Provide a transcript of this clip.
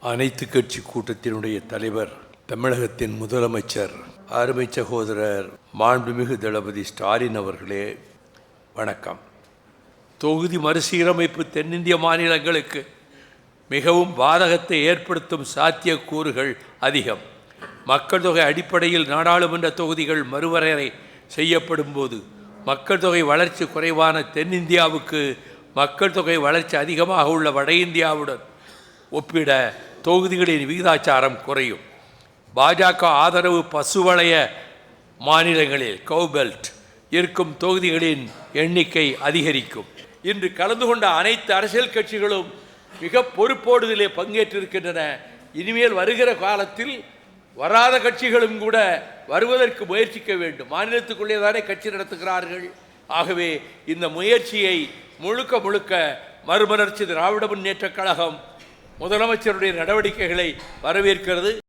அனைத்து கட்சி கூட்டத்தினுடைய தலைவர், தமிழகத்தின் முதலமைச்சர், அருமை சகோதரர் மாண்புமிகு தளபதி ஸ்டாலின் அவர்களே, வணக்கம். தொகுதி மறுசீரமைப்பு தென்னிந்திய மாநிலங்களுக்கு மிகவும் பாதகத்தை ஏற்படுத்தும் சாத்தியக்கூறுகள் அதிகம். மக்கள் தொகை அடிப்படையில் நாடாளுமன்ற தொகுதிகள் மறுவரையறை செய்யப்படும் போது மக்கள் தொகை வளர்ச்சி குறைவான தென்னிந்தியாவுக்கு மக்கள் தொகை வளர்ச்சி அதிகமாக உள்ள வட இந்தியாவுடன் ஒப்பிட தொகுதிகளின் விகிதாச்சாரம் குறையும். பாஜக ஆதரவு பசுவளைய மாநிலங்களில் கவுபெல்ட் இருக்கும் தொகுதிகளின் எண்ணிக்கை அதிகரிக்கும். இன்று கலந்து கொண்ட அனைத்து அரசியல் கட்சிகளும் மிக பொறுப்போடு இதிலே பங்கேற்றிருக்கின்றன. இனிமேல் வருகிற காலத்தில் வராத கட்சிகளும் கூட வருவதற்கு முயற்சிக்க வேண்டும். மாநிலத்துக்குள்ளே தானே கட்சி நடத்துகிறார்கள். ஆகவே இந்த முயற்சியை முழுக்க மறுமலர்ச்சி திராவிட முன்னேற்றக் கழகம் முதலமைச்சருடைய நடவடிக்கைகளை வரவேற்கிறது.